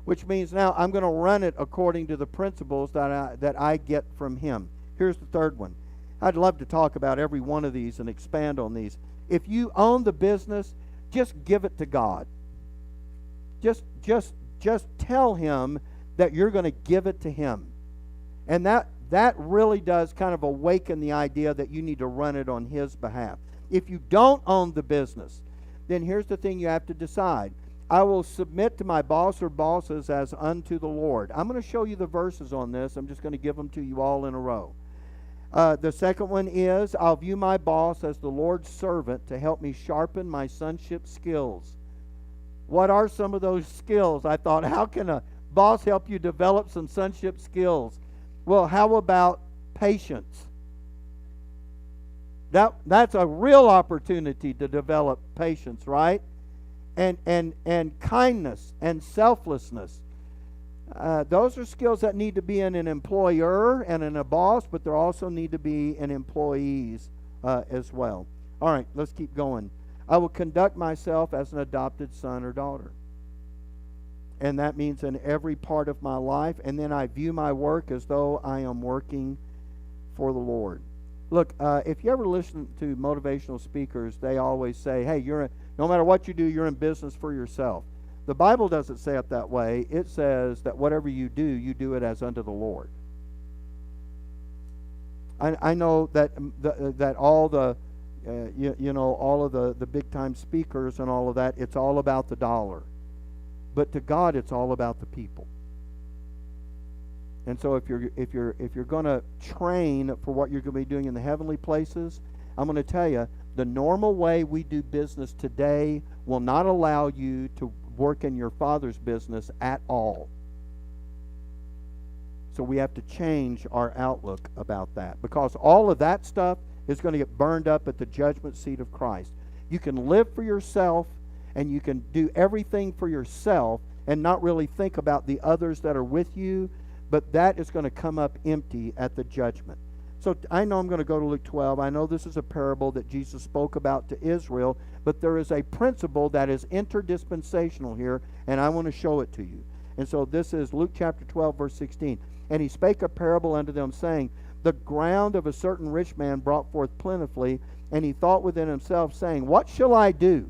Which means now I'm going to run it according to the principles that I get from Him. Here's the third one. I'd love to talk about every one of these and expand on these. If you own the business, just give it to God. Just tell Him that you're going to give it to Him. And that really does kind of awaken the idea that you need to run it on His behalf. If you don't own the business, then here's the thing you have to decide. I will submit to my boss or bosses as unto the Lord. I'm going to show you the verses on this. I'm just going to give them to you all in a row. The second one is, I'll view my boss as the Lord's servant to help me sharpen my sonship skills. What are some of those skills? I thought, how can a boss help you develop some sonship skills? Well, how about patience? That's a real opportunity to develop patience, right? And kindness and selflessness. Those are skills that need to be in an employer and in a boss, but there also need to be in employees as well. All right, let's keep going. I will conduct myself as an adopted son or daughter. And that means in every part of my life. And then I view my work as though I am working for the Lord. Look, if you ever listen to motivational speakers, they always say, hey, no matter what you do, you're in business for yourself. The Bible doesn't say it that way. It says that whatever you do it as unto the Lord. I know that all the all of the big time speakers and all of that, it's all about the dollar. But to God, it's all about the people. And so if you're going to train for what you're going to be doing in the heavenly places, I'm going to tell you, the normal way we do business today will not allow you to work in your Father's business at all. So we have to change our outlook about that, because all of that stuff is going to get burned up at the judgment seat of Christ. You can live for yourself and you can do everything for yourself and not really think about the others that are with you, but that is going to come up empty at the judgment. So I know I'm going to go to Luke 12. I know this is a parable that Jesus spoke about to Israel, but there is a principle that is interdispensational here, and I want to show it to you. And so this is Luke chapter 12, verse 16. And he spake a parable unto them, saying, the ground of a certain rich man brought forth plentifully, and he thought within himself, saying, what shall I do?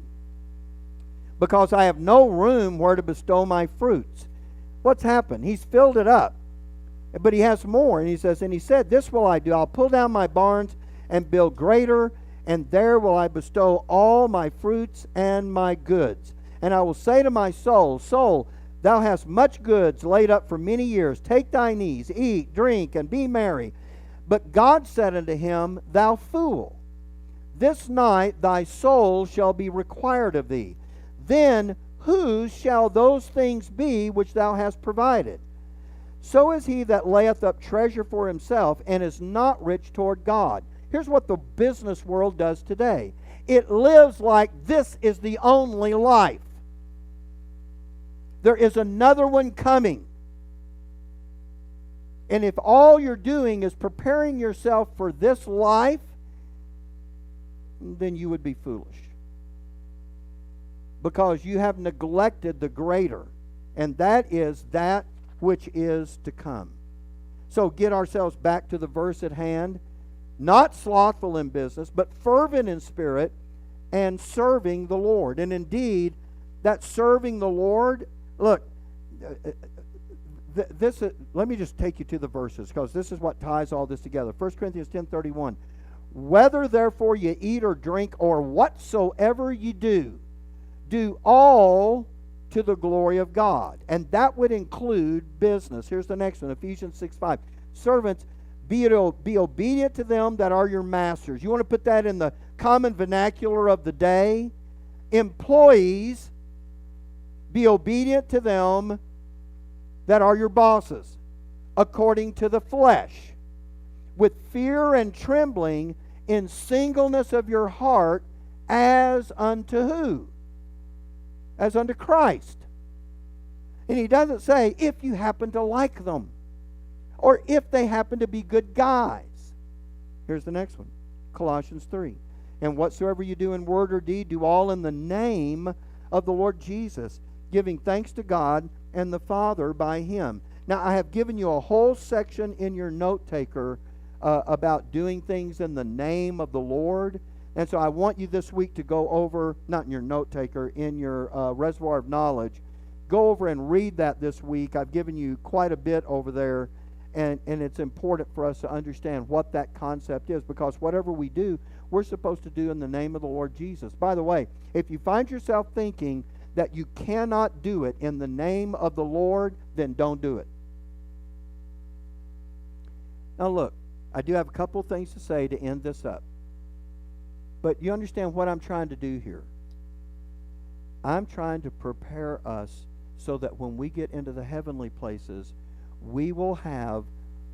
Because I have no room where to bestow my fruits. What's happened? He's filled it up. But he has more, and he said, this will I do. I'll pull down my barns and build greater, and there will I bestow all my fruits and my goods. And I will say to my soul, Soul, thou hast much goods laid up for many years. Take thine ease, eat, drink, and be merry. But God said unto him, Thou fool, this night thy soul shall be required of thee. Then whose shall those things be which thou hast provided? So is he that layeth up treasure for himself, and is not rich toward God. Here's what the business world does today. It lives like this is the only life. There is another one coming. And if all you're doing is preparing yourself for this life, then you would be foolish. Because you have neglected the greater, and that is that which is to come. So get ourselves back to the verse at hand. Not slothful in business, but fervent in spirit, and serving the Lord. And indeed, that serving the Lord, look, let me just take you to the verses, because this is what ties all this together. 1 Corinthians 10:31. Whether therefore ye eat or drink or whatsoever ye do, do all to the glory of God. And that would include business. Here's the next one, Ephesians 6:5. Servants, be obedient to them that are your masters. You want to put that in the common vernacular of the day? Employees, be obedient to them that are your bosses, according to the flesh, with fear and trembling, in singleness of your heart, as unto who? As unto Christ. And he doesn't say, if you happen to like them, or if they happen to be good guys. Here's the next one, Colossians 3. And whatsoever you do in word or deed, do all in the name of the Lord Jesus, giving thanks to God and the Father by him. Now, I have given you a whole section in your note taker about doing things in the name of the Lord. And so I want you this week to go over, not in your note taker, in your reservoir of knowledge, go over and read that this week. I've given you quite a bit over there, and it's important for us to understand what that concept is, because whatever we do, we're supposed to do in the name of the Lord Jesus. By the way, if you find yourself thinking that you cannot do it in the name of the Lord, then don't do it. Now look, I do have a couple of things to say to end this up. But you understand what I'm trying to do here. I'm trying to prepare us so that when we get into the heavenly places, we will have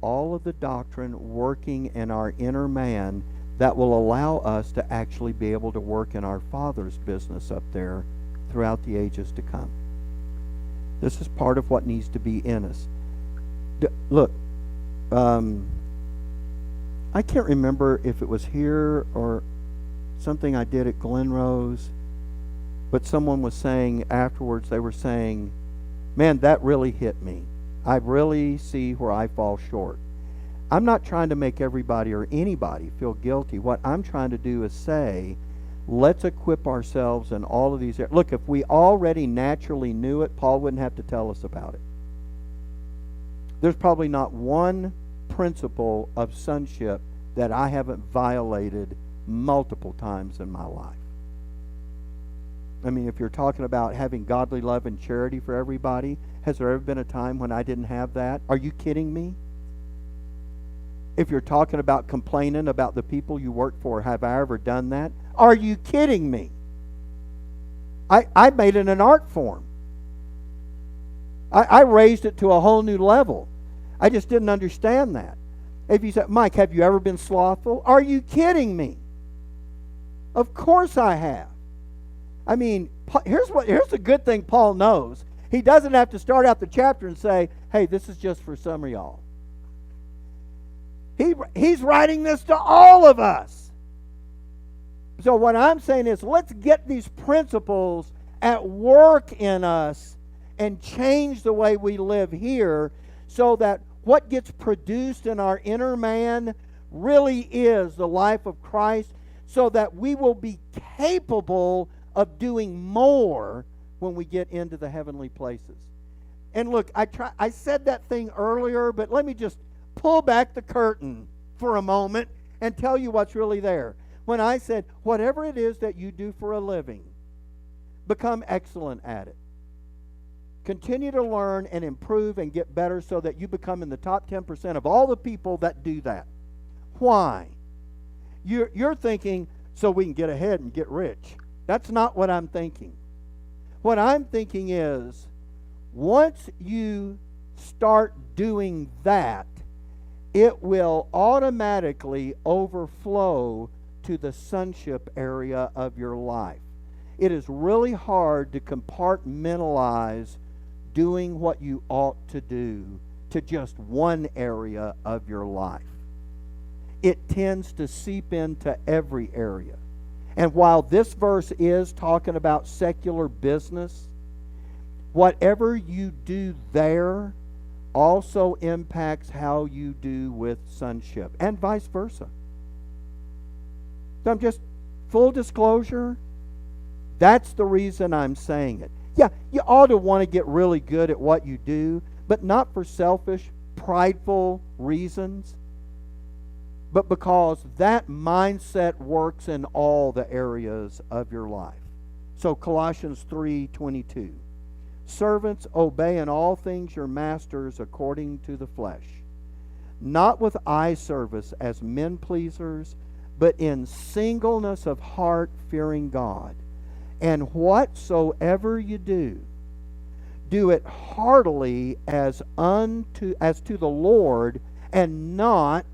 all of the doctrine working in our inner man that will allow us to actually be able to work in our Father's business up there throughout the ages to come. This is part of what needs to be in us. Look, I can't remember if it was here or something I did at Glen Rose, but someone was saying afterwards, they were saying, man, that really hit me. I really see where I fall short. I'm not trying to make everybody or anybody feel guilty. What I'm trying to do is say, let's equip ourselves in all of these areas. Look, if we already naturally knew it, Paul wouldn't have to tell us about it. There's probably not one principle of sonship that I haven't violated multiple times in my life. I mean, if you're talking about having godly love and charity for everybody, has there ever been a time when I didn't have that? Are you kidding me? If you're talking about complaining about the people you work for, have I ever done that? Are you kidding me? I made it an art form. I raised it to a whole new level. I just didn't understand that. If you said, Mike, have you ever been slothful? Are you kidding me? Of course I have. I mean, here's the good thing Paul knows. He doesn't have to start out the chapter and say, hey, this is just for some of y'all. He's writing this to all of us. So what I'm saying is, let's get these principles at work in us and change the way we live here, so that what gets produced in our inner man really is the life of Christ, so that we will be capable of doing more when we get into the heavenly places. And look, I said that thing earlier, but let me just pull back the curtain for a moment and tell you what's really there. When I said, whatever it is that you do for a living, Become excellent at it. Continue to learn and improve and get better so that you become in the top 10% of all the people that do that. Why? You're thinking so we can get ahead and get rich. That's not what I'm thinking. What I'm thinking is once you start doing that, it will automatically overflow to the sonship area of your life. It is really hard to compartmentalize doing what you ought to do to just one area of your life. It tends to seep into every area. And while this verse is talking about secular business, whatever you do there also impacts how you do with sonship, and vice versa. So I'm just, full disclosure, that's the reason I'm saying it. Yeah, you ought to want to get really good at what you do, but not for selfish, prideful reasons, but because that mindset works in all the areas of your life. So Colossians 3:22. Servants, obey in all things your masters according to the flesh, not with eye service as men pleasers, but in singleness of heart, fearing God. And whatsoever you do, do it heartily as to the Lord and not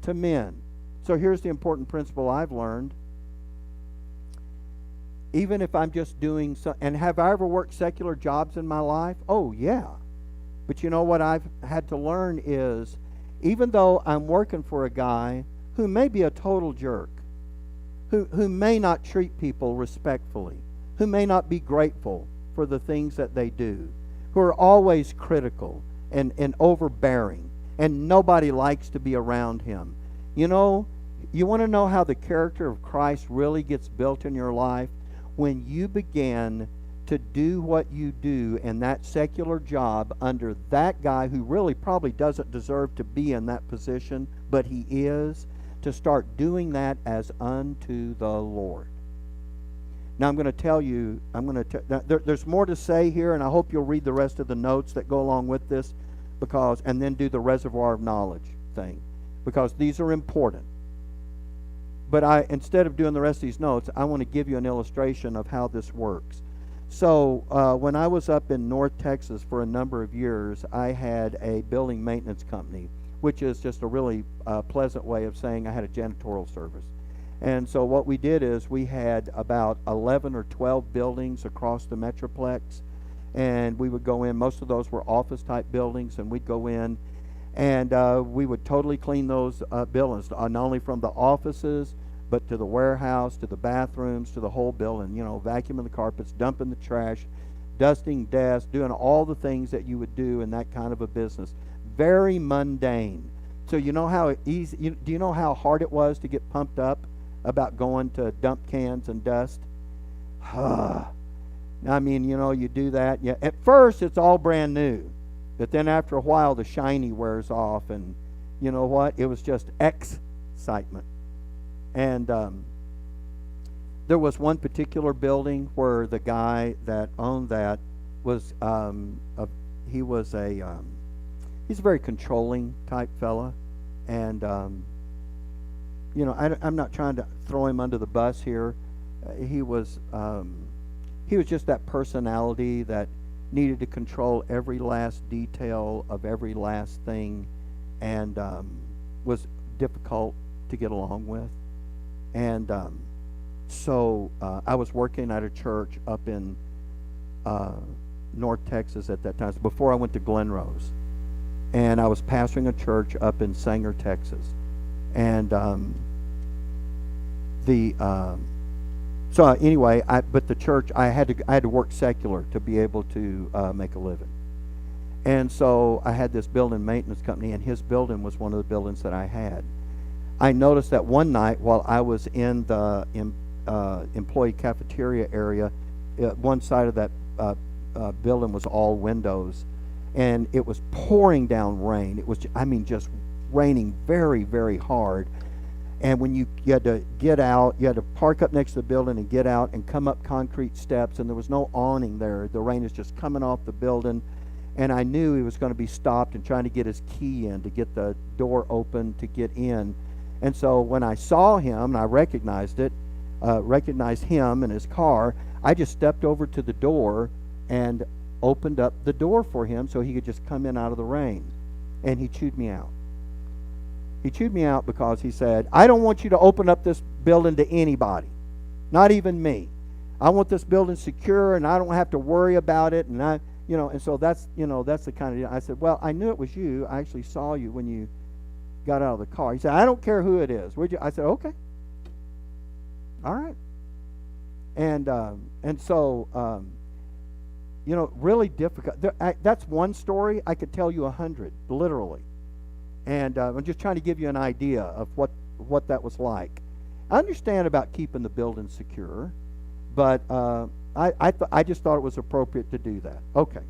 to men. So here's the important principle I've learned. Even if I'm just doing and have I ever worked secular jobs in my life? Oh, yeah. But you know what I've had to learn is, even though I'm working for a guy who may be a total jerk, who may not treat people respectfully, who may not be grateful for the things that they do, who are always critical and overbearing, and nobody likes to be around him. You know, you want to know how the character of Christ really gets built in your life? When you begin to do what you do in that secular job under that guy who really probably doesn't deserve to be in that position, but he is, to start doing that as unto the Lord. Now I'm going to tell you, there's more to say here, and I hope you'll read the rest of the notes that go along with this, and then do the reservoir of knowledge thing, because these are important. But instead of doing the rest of these notes, I want to give you an illustration of how this works. So when I was up in North Texas for a number of years, I had a building maintenance company, which is just a really pleasant way of saying I had a janitorial service. And so what we did is we had about 11 or 12 buildings across the Metroplex, and we would go in. Most of those were office-type buildings, and we'd go in, and we would totally clean those buildings, not only from the offices, but to the warehouse, to the bathrooms, to the whole building. You know, vacuuming the carpets, dumping the trash, dusting desks, doing all the things that you would do in that kind of a business. Very mundane. So you know how easy? Do you know how hard it was to get pumped up about going to dump cans and dust? I mean, you know, you do that. Yeah, at first it's all brand new, but then after a while the shiny wears off, and you know what? It was just excitement. And there was one particular building where the guy that owned that was he's a very controlling type fella, and you know, I'm not trying to throw him under the bus here. He was just that personality that needed to control every last detail of every last thing, and was difficult to get along with. And so I was working at a church up in North Texas at that time, so before I went to Glen Rose. And I was pastoring a church up in Sanger, Texas. And so anyway, but the church, I had to work secular to be able to make a living. And so I had this building maintenance company, and his building was one of the buildings that I had. I noticed that one night while I was in the employee cafeteria area, one side of that building was all windows, and it was pouring down rain. It was, just raining very, very hard. And when you had to get out, you had to park up next to the building and get out and come up concrete steps, and there was no awning there. The rain is just coming off the building, and I knew he was going to be stopped and trying to get his key in to get the door open to get in. And so when I saw him and I recognized him and his car, I just stepped over to the door and opened up the door for him so he could just come in out of the rain. And he chewed me out. He chewed me out because he said, I don't want you to open up this building to anybody, not even me. I want this building secure, and I don't have to worry about it. And and so that's the kind of. I said, well, I knew it was you. I actually saw you when you got out of the car. He said, I don't care who it is. Would you? I said, okay, all right. And so really difficult. That's one story. I could tell you 100, literally. And I'm just trying to give you an idea of what that was like. I understand about keeping the building secure, but I just thought it was appropriate to do that. Okay.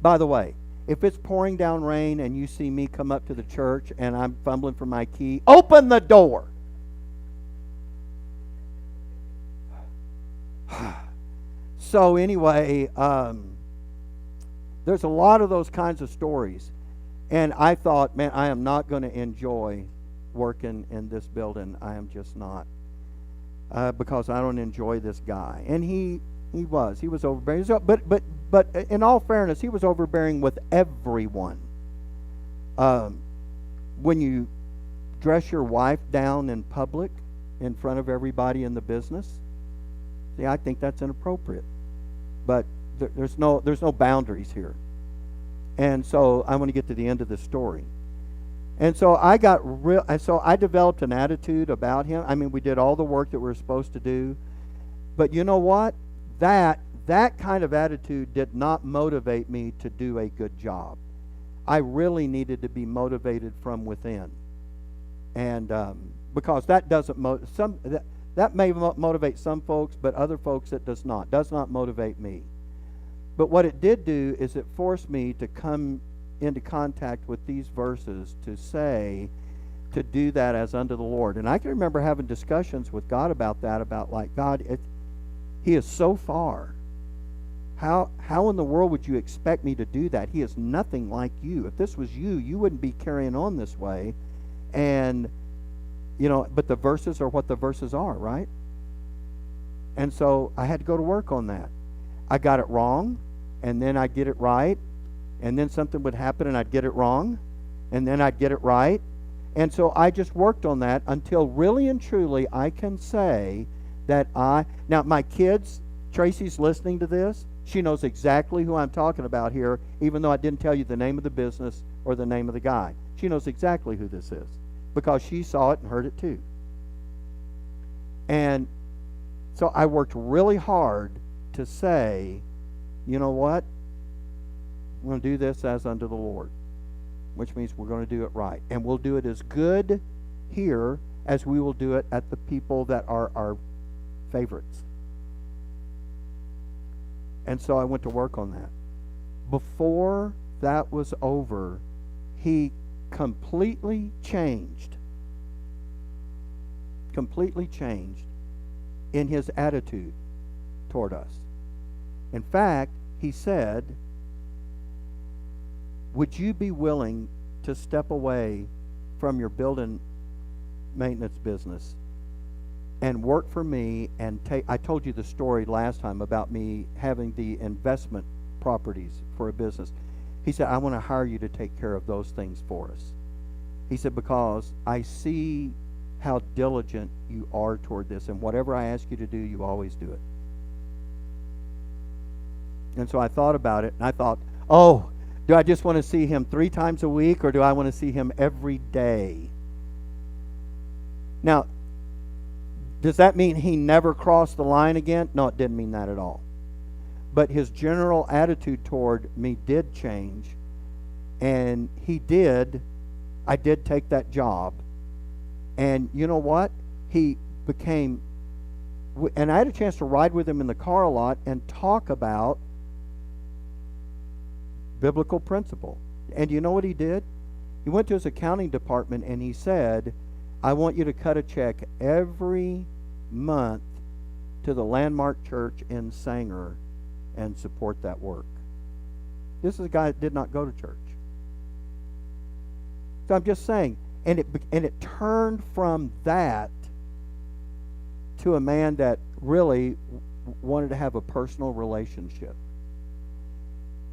By the way, if it's pouring down rain and you see me come up to the church and I'm fumbling for my key, open the door. So anyway, there's a lot of those kinds of stories. And I thought, man, I am not going to enjoy working in this building. I am just not. Because I don't enjoy this guy. And he was overbearing. So, but in all fairness, he was overbearing with everyone. When you dress your wife down in public in front of everybody in the business, see, I think that's inappropriate. But there's no boundaries here. And so I want to get to the end of the story. And so I developed an attitude about him. I mean, we did all the work that we were supposed to do. But you know what? That kind of attitude did not motivate me to do a good job. I really needed to be motivated from within. And because that doesn't that may motivate some folks, but other folks it does not motivate me. But what it did do is it forced me to come into contact with these verses to do that as unto the Lord. And I can remember having discussions with God about that, about like, God, He is so far. How in the world would you expect me to do that? He is nothing like you. If this was you, you wouldn't be carrying on this way. And, but the verses are what the verses are, right? And so I had to go to work on that. I got it wrong, and then I'd get it right, and then something would happen and I'd get it wrong, and then I'd get it right. And so I just worked on that until really and truly I can say that now my kids, Tracy's listening to this, she knows exactly who I'm talking about here, even though I didn't tell you the name of the business or the name of the guy. She knows exactly who this is because she saw it and heard it too. And so I worked really hard to say, you know what? We're going to do this as unto the Lord, which means we're going to do it right. And we'll do it as good here as we will do it at the people that are our favorites. And so I went to work on that. Before that was over, he completely changed in his attitude toward us. In fact, he said, would you be willing to step away from your building maintenance business and work for me and I told you the story last time about me having the investment properties for a business. He said, I want to hire you to take care of those things for us. He said, because I see how diligent you are toward this, and whatever I ask you to do, you always do it. And so I thought about it, and I thought, oh, do I just want to see him 3 times a week, or do I want to see him every day? Now, does that mean he never crossed the line again? No, it didn't mean that at all. But his general attitude toward me did change, and I did take that job. And you know what? He became, and I had a chance to ride with him in the car a lot and talk about biblical principle. And you know what he did? He went to his accounting department and he said, I want you to cut a check every month to the Landmark Church in Sanger and support that work. This is a guy that did not go to church. So I'm just saying, and it turned from that to a man that really wanted to have a personal relationship.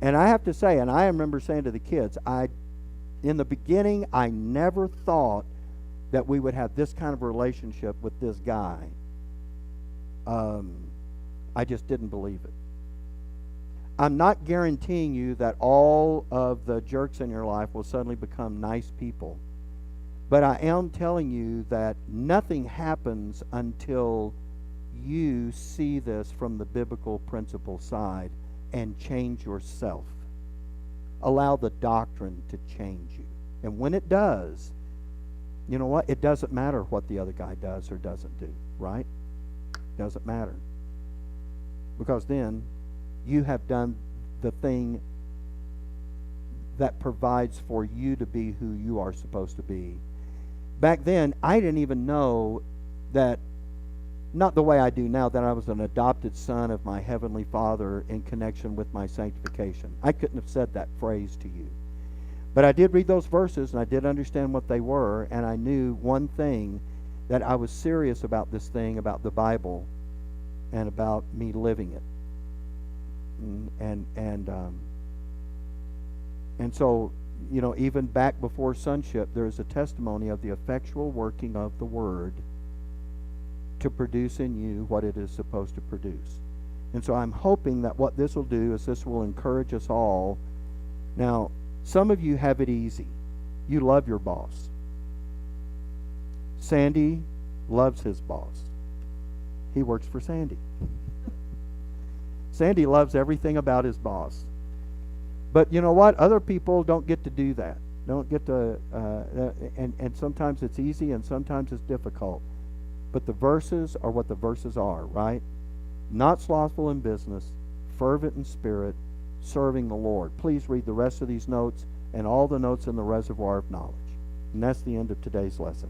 And I have to say, and I remember saying to the kids, in the beginning, I never thought that we would have this kind of relationship with this guy. I just didn't believe it. I'm not guaranteeing you that all of the jerks in your life will suddenly become nice people. But I am telling you that nothing happens until you see this from the biblical principle side and change yourself. Allow the doctrine to change you. And when it does, you know what? It doesn't matter what the other guy does or doesn't do, right? Doesn't matter. Because then you have done the thing that provides for you to be who you are supposed to be. Back then, I didn't even know that, not the way I do now, that I was an adopted son of my Heavenly Father in connection with my sanctification. I couldn't have said that phrase to you. But I did read those verses, and I did understand what they were, and I knew one thing, that I was serious about this thing, about the Bible, and about me living it. And so, you know, even back before sonship, there is a testimony of the effectual working of the Word to produce in you what it is supposed to produce. And so I'm hoping that what this will do is this will encourage us all. Now, some of you have it easy. You love your boss. Sandy loves his boss. He works for Sandy. Sandy loves everything about his boss. But you know what? Other people don't get to do that. Don't get to, and sometimes it's easy and sometimes it's difficult. But the verses are what the verses are, right? Not slothful in business, fervent in spirit, serving the Lord. Please read the rest of these notes and all the notes in the reservoir of knowledge. And that's the end of today's lesson.